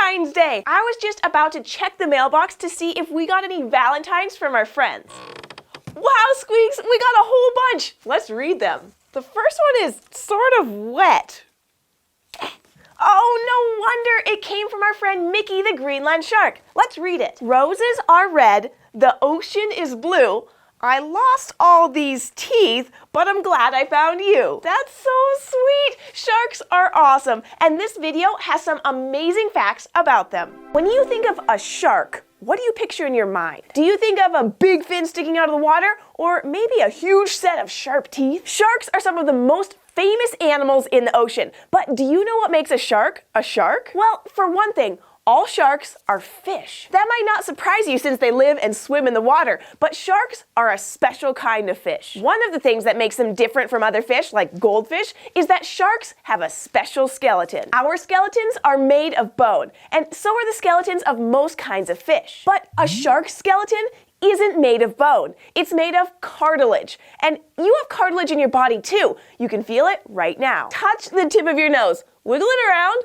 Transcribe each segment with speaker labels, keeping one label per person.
Speaker 1: Valentine's Day! I was just about to check the mailbox to see if we got any Valentines from our friends. Wow, Squeaks, we got a whole bunch! Let's read them. The first one is sort of wet. Oh, no wonder it came from our friend Mickey the Greenland shark. Let's read it. Roses are red, the ocean is blue. I lost all these teeth, but I'm glad I found you. That's so sweet. Sharks are awesome, and this video has some amazing facts about them. When you think of a shark, what do you picture in your mind? Do you think of a big fin sticking out of the water, or maybe a huge set of sharp teeth? Sharks are some of the most famous animals in the ocean, but do you know what makes a shark a shark? Well, for one thing, all sharks are fish. That might not surprise you since they live and swim in the water, but sharks are a special kind of fish. One of the things that makes them different from other fish, like goldfish, is that sharks have a special skeleton. Our skeletons are made of bone, and so are the skeletons of most kinds of fish. But a shark's skeleton isn't made of bone. It's made of cartilage. And you have cartilage in your body too. You can feel it right now. Touch the tip of your nose. Wiggle it around.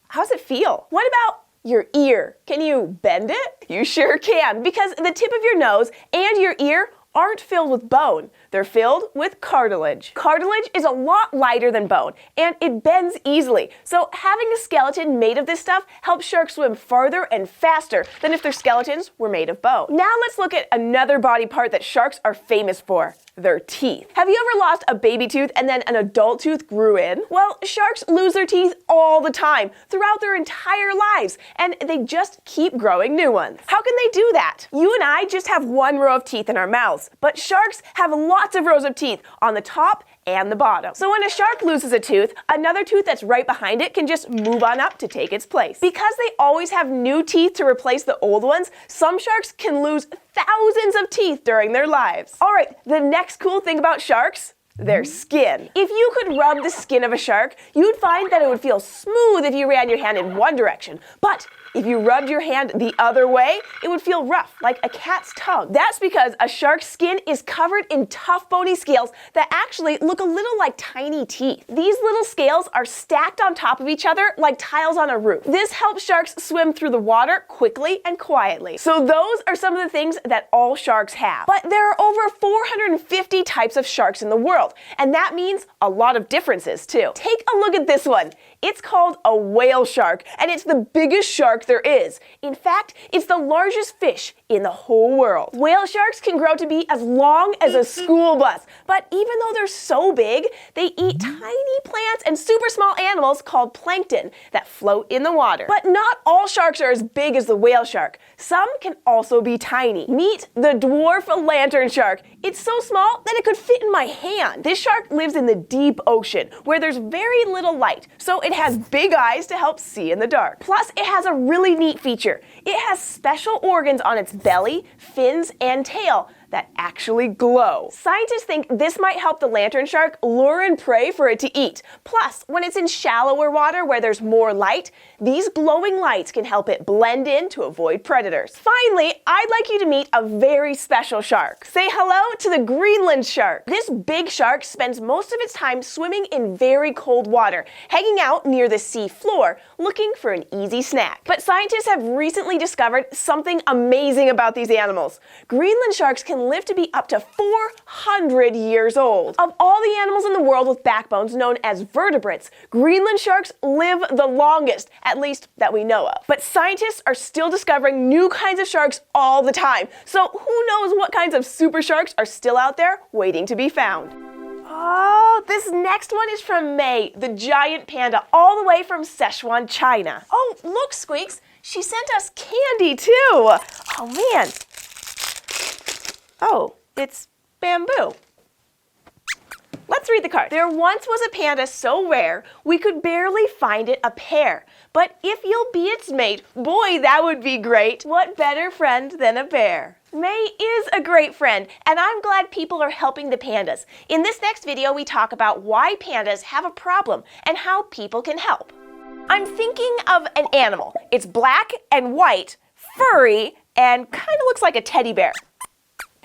Speaker 1: How does it feel? What about your ear? Can you bend it? You sure can, because the tip of your nose and your ear aren't filled with bone. They're filled with cartilage. Cartilage is a lot lighter than bone, and it bends easily. So having a skeleton made of this stuff helps sharks swim farther and faster than if their skeletons were made of bone. Now let's look at another body part that sharks are famous for. Their teeth. Have you ever lost a baby tooth and then an adult tooth grew in? Well, sharks lose their teeth all the time, throughout their entire lives, and they just keep growing new ones. How can they do that? You and I just have one row of teeth in our mouths, but sharks have lots of rows of teeth on the top and the bottom. So when a shark loses a tooth, another tooth that's right behind it can just move on up to take its place. Because they always have new teeth to replace the old ones, some sharks can lose thousands of teeth during their lives. All right, the next cool thing about sharks, their skin. If you could rub the skin of a shark, you'd find that it would feel smooth if you ran your hand in one direction. But if you rubbed your hand the other way, it would feel rough, like a cat's tongue. That's because a shark's skin is covered in tough bony scales that actually look a little like tiny teeth. These little scales are stacked on top of each other like tiles on a roof. This helps sharks swim through the water quickly and quietly. So those are some of the things that all sharks have. But there are over 450 types of sharks in the world, and that means a lot of differences too. Take a look at this one. It's called a whale shark, and it's the biggest shark there is. In fact, it's the largest fish in the whole world. Whale sharks can grow to be as long as a school bus, but even though they're so big, they eat tiny plants and super small animals called plankton that float in the water. But not all sharks are as big as the whale shark. Some can also be tiny. Meet the dwarf lantern shark. It's so small that it could fit in my hand. This shark lives in the deep ocean where there's very little light, so it has big eyes to help see in the dark. Plus, it has a really neat feature. It has special organs on its belly, fins, and tail that actually glow. Scientists think this might help the lantern shark lure in prey for it to eat. Plus, when it's in shallower water where there's more light, these glowing lights can help it blend in to avoid predators. Finally, I'd like you to meet a very special shark. Say hello to the Greenland shark. This big shark spends most of its time swimming in very cold water, hanging out near the sea floor, looking for an easy snack. But scientists have recently discovered something amazing about these animals. Greenland sharks can live to be up to 400 years old. Of all the animals in the world with backbones known as vertebrates, Greenland sharks live the longest, at least that we know of. But scientists are still discovering new kinds of sharks all the time, so who knows what kinds of super sharks are still out there waiting to be found. Oh, this next one is from May, the giant panda, all the way from Sichuan, China. Oh, look, Squeaks, she sent us candy too. Oh man. Oh, it's bamboo. Let's read the card. There once was a panda so rare, we could barely find it a pair. But if you'll be its mate, boy, that would be great. What better friend than a bear? May is a great friend, and I'm glad people are helping the pandas. In this next video, we talk about why pandas have a problem and how people can help. I'm thinking of an animal. It's black and white, furry, and kind of looks like a teddy bear.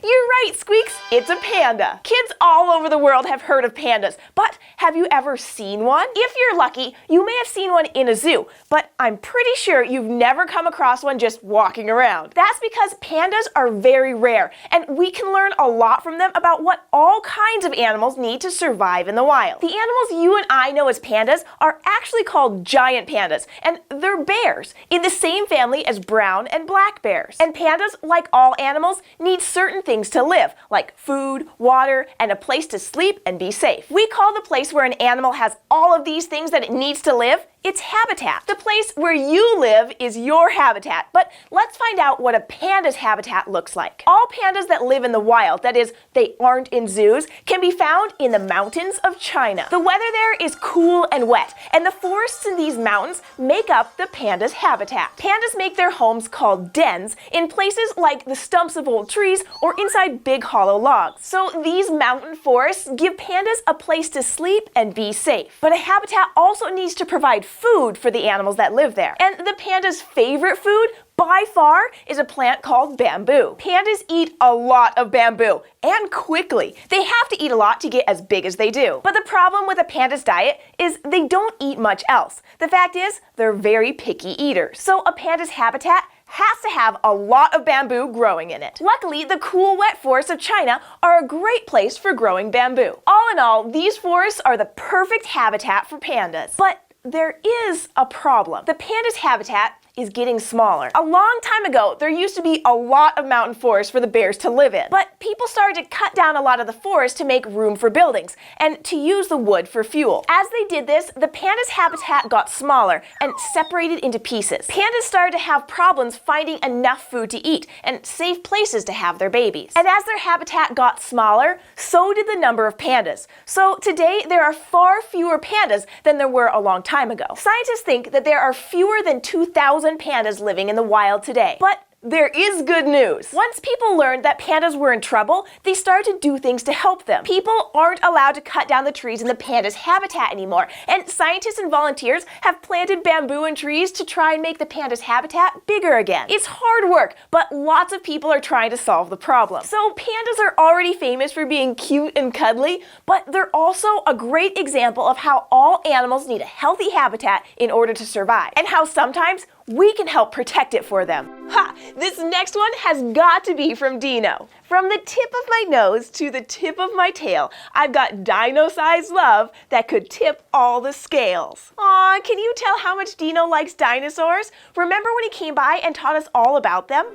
Speaker 1: You're right, Squeaks, it's a panda. Kids all over the world have heard of pandas, but have you ever seen one? If you're lucky, you may have seen one in a zoo, but I'm pretty sure you've never come across one just walking around. That's because pandas are very rare, and we can learn a lot from them about what all kinds of animals need to survive in the wild. The animals you and I know as pandas are actually called giant pandas, and they're bears, in the same family as brown and black bears. And pandas, like all animals, need certain things to live, like food, water, and a place to sleep and be safe. We call the place where an animal has all of these things that it needs to live its habitat. The place where you live is your habitat, but let's find out what a panda's habitat looks like. All pandas that live in the wild, that is, they aren't in zoos, can be found in the mountains of China. The weather there is cool and wet, and the forests in these mountains make up the panda's habitat. Pandas make their homes called dens in places like the stumps of old trees or inside big hollow logs. So these mountain forests give pandas a place to sleep and be safe. But a habitat also needs to provide food for the animals that live there. And the panda's favorite food, by far, is a plant called bamboo. Pandas eat a lot of bamboo, and quickly. They have to eat a lot to get as big as they do. But the problem with a panda's diet is they don't eat much else. The fact is, they're very picky eaters. So a panda's habitat has to have a lot of bamboo growing in it. Luckily, the cool, wet forests of China are a great place for growing bamboo. All in all, these forests are the perfect habitat for pandas. But there is a problem. The panda's habitat is getting smaller. A long time ago, there used to be a lot of mountain forests for the bears to live in. But people started to cut down a lot of the forest to make room for buildings and to use the wood for fuel. As they did this, the panda's habitat got smaller and separated into pieces. Pandas started to have problems finding enough food to eat and safe places to have their babies. And as their habitat got smaller, so did the number of pandas. So today, there are far fewer pandas than there were a long time ago. Scientists think that there are fewer than 2,000 pandas living in the wild today. But there is good news. Once people learned that pandas were in trouble, they started to do things to help them. People aren't allowed to cut down the trees in the panda's habitat anymore, and scientists and volunteers have planted bamboo and trees to try and make the panda's habitat bigger again. It's hard work, but lots of people are trying to solve the problem. So pandas are already famous for being cute and cuddly, but they're also a great example of how all animals need a healthy habitat in order to survive, and how sometimes we can help protect it for them. Ha! This next one has got to be from Dino. From the tip of my nose to the tip of my tail, I've got dino-sized love that could tip all the scales. Aw, can you tell how much Dino likes dinosaurs? Remember when he came by and taught us all about them?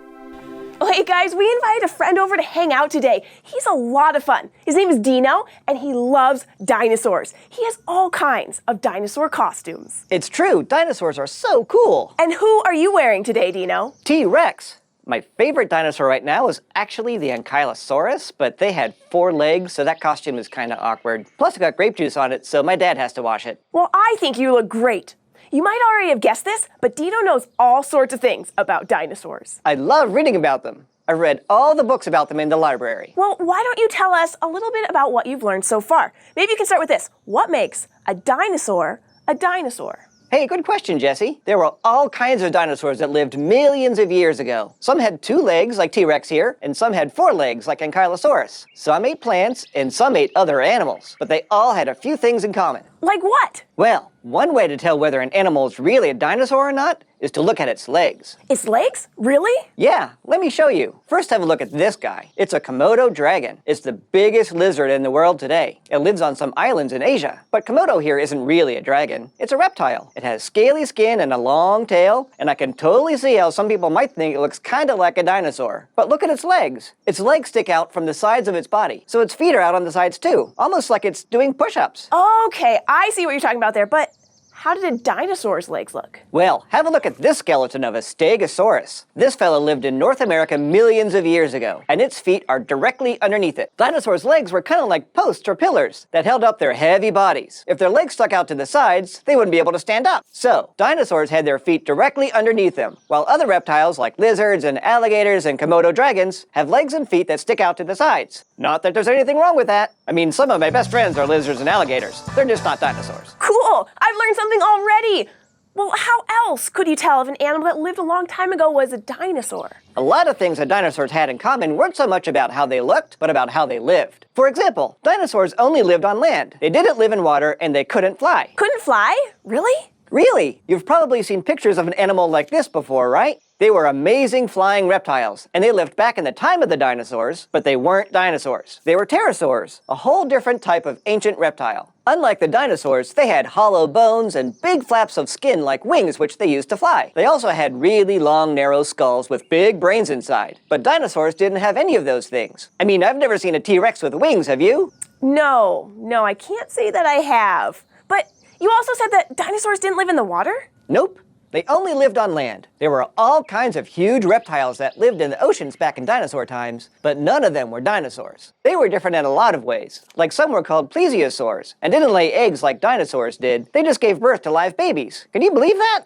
Speaker 1: Hey guys, we invited a friend over to hang out today. He's a lot of fun. His name is Dino, and he loves dinosaurs. He has all kinds of dinosaur costumes.
Speaker 2: It's true, dinosaurs are so cool.
Speaker 1: And who are you wearing today, Dino?
Speaker 2: T-Rex. My favorite dinosaur right now is actually the Ankylosaurus, but they had 4 legs, so that costume is kind of awkward. Plus it got grape juice on it, so my dad has to wash it.
Speaker 1: Well, I think you look great. You might already have guessed this, but Dino knows all sorts of things about dinosaurs.
Speaker 2: I love reading about them. I read all the books about them in the library.
Speaker 1: Well, why don't you tell us a little bit about what you've learned so far? Maybe you can start with this. What makes a dinosaur a dinosaur?
Speaker 2: Hey, good question, Jessi. There were all kinds of dinosaurs that lived millions of years ago. Some had 2 legs, like T-Rex here, and some had 4 legs, like Ankylosaurus. Some ate plants, and some ate other animals. But they all had a few things in common.
Speaker 1: Like what?
Speaker 2: Well, one way to tell whether an animal is really a dinosaur or not is to look at its legs.
Speaker 1: Its legs? Really?
Speaker 2: Yeah, let me show you. First, have a look at this guy. It's a Komodo dragon. It's the biggest lizard in the world today. It lives on some islands in Asia. But Komodo here isn't really a dragon. It's a reptile. It has scaly skin and a long tail, and I can totally see how some people might think it looks kind of like a dinosaur. But look at its legs. Its legs stick out from the sides of its body, so its feet are out on the sides too, almost like it's doing push-ups.
Speaker 1: Okay, I see what you're talking about there, but how did a dinosaur's legs look?
Speaker 2: Well, have a look at this skeleton of a Stegosaurus. This fellow lived in North America millions of years ago, and its feet are directly underneath it. Dinosaurs' legs were kind of like posts or pillars that held up their heavy bodies. If their legs stuck out to the sides, they wouldn't be able to stand up. So, dinosaurs had their feet directly underneath them, while other reptiles like lizards and alligators and Komodo dragons have legs and feet that stick out to the sides. Not that there's anything wrong with that. I mean, some of my best friends are lizards and alligators. They're just not dinosaurs.
Speaker 1: Cool! I've learned something already! Well, how else could you tell if an animal that lived a long time ago was a dinosaur?
Speaker 2: A lot of things that dinosaurs had in common weren't so much about how they looked, but about how they lived. For example, dinosaurs only lived on land. They didn't live in water, and they couldn't fly.
Speaker 1: Couldn't fly? Really?
Speaker 2: Really? You've probably seen pictures of an animal like this before, right? They were amazing flying reptiles, and they lived back in the time of the dinosaurs, but they weren't dinosaurs. They were pterosaurs, a whole different type of ancient reptile. Unlike the dinosaurs, they had hollow bones and big flaps of skin like wings which they used to fly. They also had really long, narrow skulls with big brains inside. But dinosaurs didn't have any of those things. I mean, I've never seen a T-Rex with wings, have you?
Speaker 1: No, I can't say that I have. But you also said that dinosaurs didn't live in the water?
Speaker 2: Nope. They only lived on land. There were all kinds of huge reptiles that lived in the oceans back in dinosaur times, but none of them were dinosaurs. They were different in a lot of ways. Like some were called plesiosaurs and didn't lay eggs like dinosaurs did. They just gave birth to live babies. Can you believe that?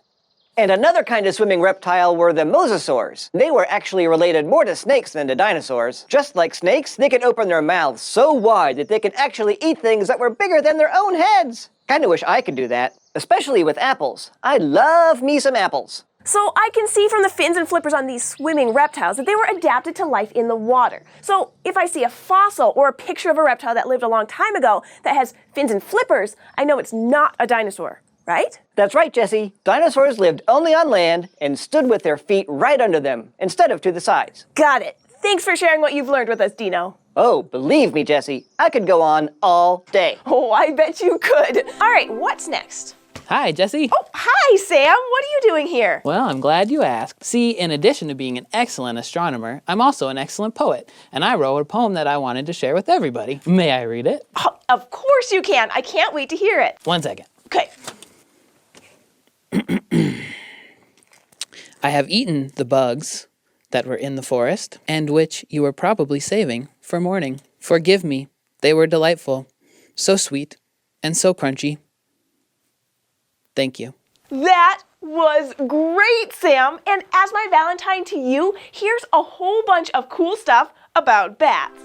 Speaker 2: And another kind of swimming reptile were the mosasaurs. They were actually related more to snakes than to dinosaurs. Just like snakes, they could open their mouths so wide that they could actually eat things that were bigger than their own heads. Kinda wish I could do that, especially with apples. I love me some apples.
Speaker 1: So I can see from the fins and flippers on these swimming reptiles that they were adapted to life in the water. So if I see a fossil or a picture of a reptile that lived a long time ago that has fins and flippers, I know it's not a dinosaur, right?
Speaker 2: That's right, Jessi. Dinosaurs lived only on land and stood with their feet right under them, instead of to the sides.
Speaker 1: Got it. Thanks for sharing what you've learned with us, Dino.
Speaker 2: Oh, believe me, Jessi, I could go on all day.
Speaker 1: Oh, I bet you could. All right, what's next?
Speaker 3: Hi, Jessi.
Speaker 1: Oh, hi, Sam. What are you doing here?
Speaker 3: Well, I'm glad you asked. See, in addition to being an excellent astronomer, I'm also an excellent poet, and I wrote a poem that I wanted to share with everybody. May I read it?
Speaker 1: Oh, of course you can. I can't wait to hear it.
Speaker 3: 1 second.
Speaker 1: Okay.
Speaker 3: I have eaten the bugs that were in the forest, and which you were probably saving for morning. Forgive me, they were delightful, so sweet and so crunchy. Thank you.
Speaker 1: That was great, Sam. And as my Valentine to you, here's a whole bunch of cool stuff about bats.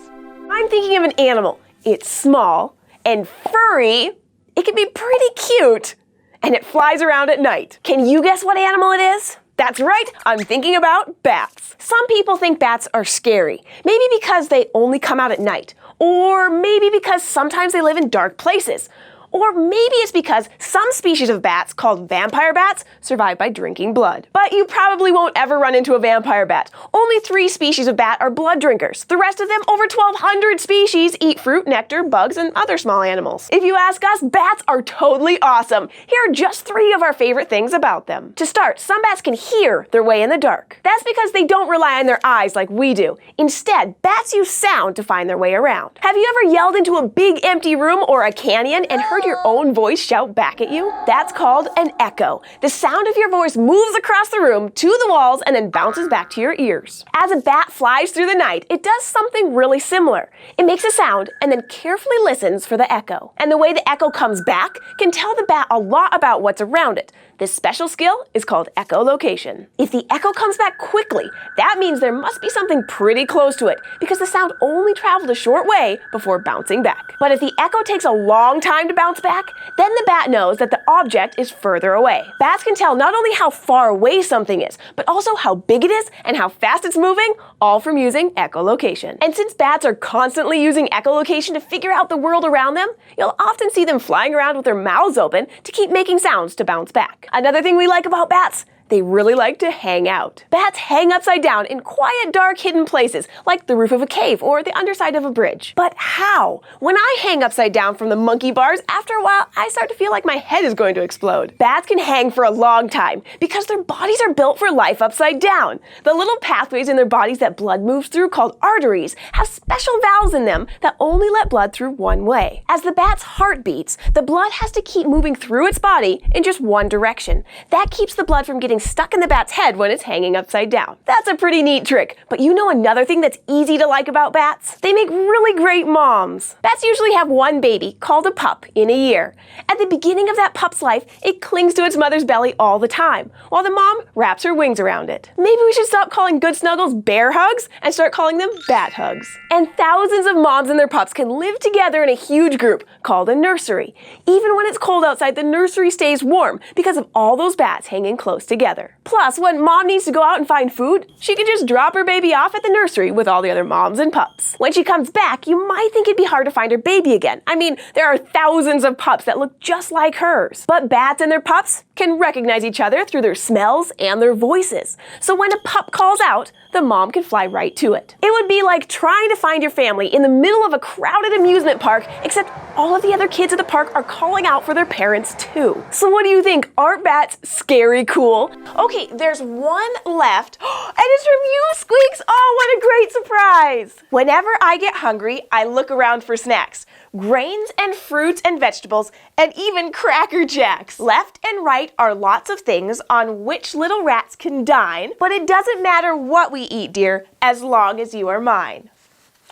Speaker 1: I'm thinking of an animal. It's small and furry. It can be pretty cute. And it flies around at night. Can you guess what animal it is? That's right, I'm thinking about bats. Some people think bats are scary. Maybe because they only come out at night. Or maybe because sometimes they live in dark places. Or maybe it's because some species of bats, called vampire bats, survive by drinking blood. But you probably won't ever run into a vampire bat. Only 3 species of bat are blood drinkers. The rest of them, over 1,200 species, eat fruit, nectar, bugs, and other small animals. If you ask us, bats are totally awesome. Here are just 3 of our favorite things about them. To start, some bats can hear their way in the dark. That's because they don't rely on their eyes like we do. Instead, bats use sound to find their way around. Have you ever yelled into a big empty room or a canyon and heard your own voice shout back at you? That's called an echo. The sound of your voice moves across the room to the walls and then bounces back to your ears. As a bat flies through the night, it does something really similar. It makes a sound and then carefully listens for the echo. And the way the echo comes back can tell the bat a lot about what's around it. This special skill is called echolocation. If the echo comes back quickly, that means there must be something pretty close to it because the sound only traveled a short way before bouncing back. But if the echo takes a long time to bounce back, then the bat knows that the object is further away. Bats can tell not only how far away something is, but also how big it is and how fast it's moving, all from using echolocation. And since bats are constantly using echolocation to figure out the world around them, you'll often see them flying around with their mouths open to keep making sounds to bounce back. Another thing we like about bats, they really like to hang out. Bats hang upside down in quiet, dark, hidden places, like the roof of a cave or the underside of a bridge. But how? When I hang upside down from the monkey bars, after a while, I start to feel like my head is going to explode. Bats can hang for a long time because their bodies are built for life upside down. The little pathways in their bodies that blood moves through, called arteries, have special valves in them that only let blood through one way. As the bat's heart beats, the blood has to keep moving through its body in just one direction. That keeps the blood from getting stuck in the bat's head when it's hanging upside down. That's a pretty neat trick. But you know another thing that's easy to like about bats? They make really great moms. Bats usually have one baby, called a pup, in a year. At the beginning of that pup's life, it clings to its mother's belly all the time, while the mom wraps her wings around it. Maybe we should stop calling good snuggles bear hugs and start calling them bat hugs. And thousands of moms and their pups can live together in a huge group called a nursery. Even when it's cold outside, the nursery stays warm because of all those bats hanging close together. Plus, when mom needs to go out and find food, she can just drop her baby off at the nursery with all the other moms and pups. When she comes back, you might think it'd be hard to find her baby again. I mean, there are thousands of pups that look just like hers. But bats and their pups can recognize each other through their smells and their voices. So when a pup calls out, the mom can fly right to it. It would be like trying to find your family in the middle of a crowded amusement park, except all of the other kids at the park are calling out for their parents too. So what do you think? Aren't bats scary cool? Okay, there's one left, and it's from you, Squeaks. Oh, what a great surprise! Whenever I get hungry, I look around for snacks. Grains and fruits and vegetables, and even Cracker Jacks. Left and right are lots of things on which little rats can dine, but it doesn't matter what we eat, dear, as long as you are mine.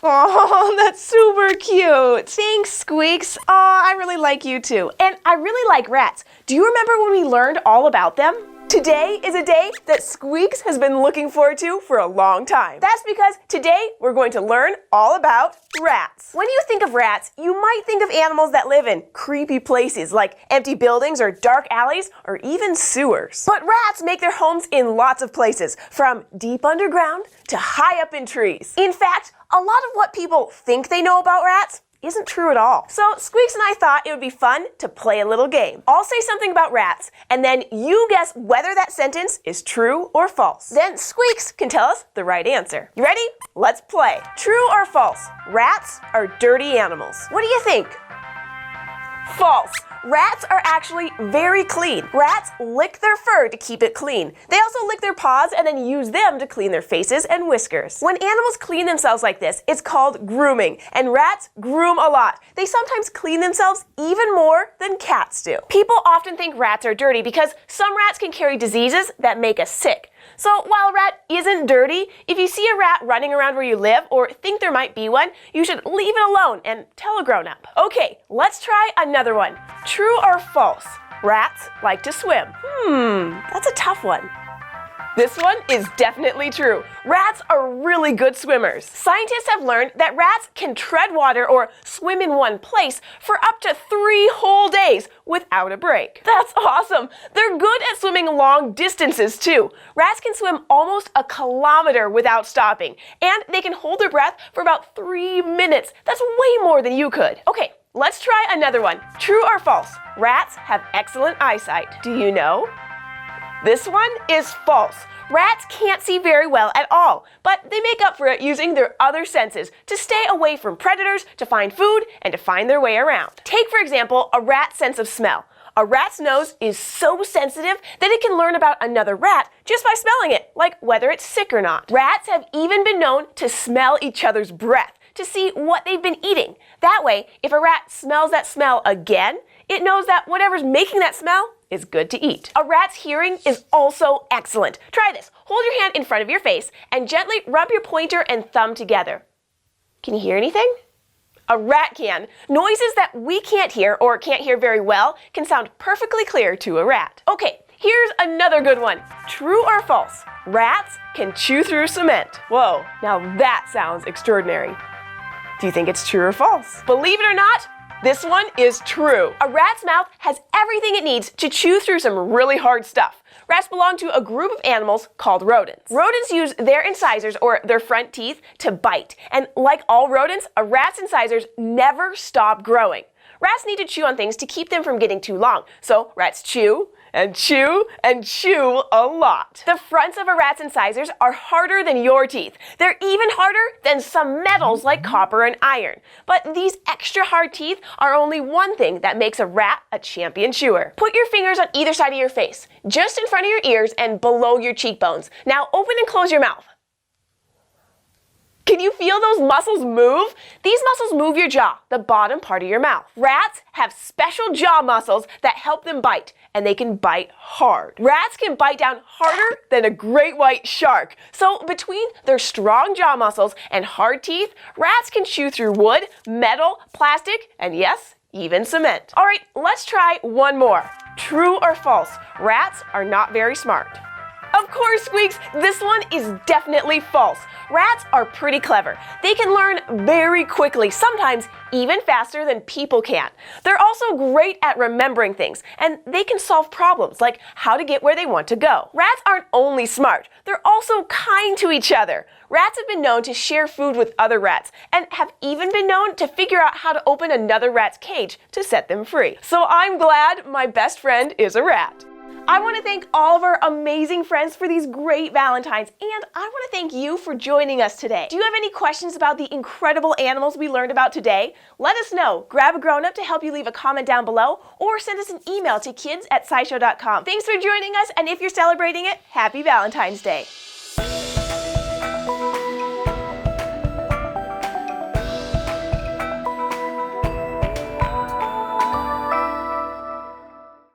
Speaker 1: Oh, that's super cute. Thanks, Squeaks. Oh, I really like you too. And I really like rats. Do you remember when we learned all about them? Today is a day that Squeaks has been looking forward to for a long time. That's because today we're going to learn all about rats. When you think of rats, you might think of animals that live in creepy places like empty buildings or dark alleys or even sewers. But rats make their homes in lots of places, from deep underground to high up in trees. In fact, a lot of what people think they know about rats isn't true at all. So Squeaks and I thought it would be fun to play a little game. I'll say something about rats, and then you guess whether that sentence is true or false. Then Squeaks can tell us the right answer. You ready? Let's play. True or false? Rats are dirty animals. What do you think? False. Rats are actually very clean. Rats lick their fur to keep it clean. They also lick their paws and then use them to clean their faces and whiskers. When animals clean themselves like this, it's called grooming, and rats groom a lot. They sometimes clean themselves even more than cats do. People often think rats are dirty because some rats can carry diseases that make us sick. So while a rat isn't dirty, if you see a rat running around where you live or think there might be one, you should leave it alone and tell a grown-up. Okay, let's try another one. True or false? Rats like to swim. That's a tough one. This one is definitely true. Rats are really good swimmers. Scientists have learned that rats can tread water or swim in one place for up to 3 whole days without a break. That's awesome. They're good at swimming long distances too. Rats can swim almost a kilometer without stopping, and they can hold their breath for about 3 minutes. That's way more than you could. Okay, let's try another one. True or false? Rats have excellent eyesight. Do you know? This one is false. Rats can't see very well at all, but they make up for it using their other senses to stay away from predators, to find food, and to find their way around. Take, for example, a rat's sense of smell. A rat's nose is so sensitive that it can learn about another rat just by smelling it, like whether it's sick or not. Rats have even been known to smell each other's breath to see what they've been eating. That way, if a rat smells that smell again, it knows that whatever's making that smell is good to eat. A rat's hearing is also excellent. Try this. Hold your hand in front of your face and gently rub your pointer and thumb together. Can you hear anything? A rat can. Noises that we can't hear or can't hear very well can sound perfectly clear to a rat. Okay, here's another good one. True or false? Rats can chew through cement. Whoa, now that sounds extraordinary. Do you think it's true or false? Believe it or not, this one is true. A rat's mouth has everything it needs to chew through some really hard stuff. Rats belong to a group of animals called rodents. Rodents use their incisors, or their front teeth, to bite. And like all rodents, a rat's incisors never stop growing. Rats need to chew on things to keep them from getting too long. So rats chew and chew and chew a lot. The fronts of a rat's incisors are harder than your teeth. They're even harder than some metals like copper and iron. But these extra hard teeth are only one thing that makes a rat a champion chewer. Put your fingers on either side of your face, just in front of your ears and below your cheekbones. Now open and close your mouth. Can you feel those muscles move? These muscles move your jaw, the bottom part of your mouth. Rats have special jaw muscles that help them bite, and they can bite hard. Rats can bite down harder than a great white shark. So between their strong jaw muscles and hard teeth, rats can chew through wood, metal, plastic, and yes, even cement. All right, let's try one more. True or false? Rats are not very smart. Of course, Squeaks, this one is definitely false. Rats are pretty clever. They can learn very quickly, sometimes even faster than people can. They're also great at remembering things, and they can solve problems like how to get where they want to go. Rats aren't only smart, they're also kind to each other. Rats have been known to share food with other rats, and have even been known to figure out how to open another rat's cage to set them free. So I'm glad my best friend is a rat. I want to thank all of our amazing friends for these great Valentines, and I want to thank you for joining us today. Do you have any questions about the incredible animals we learned about today? Let us know. Grab a grown-up to help you leave a comment down below, or send us an email to kids@scishow.com. Thanks for joining us, and if you're celebrating it, happy Valentine's Day.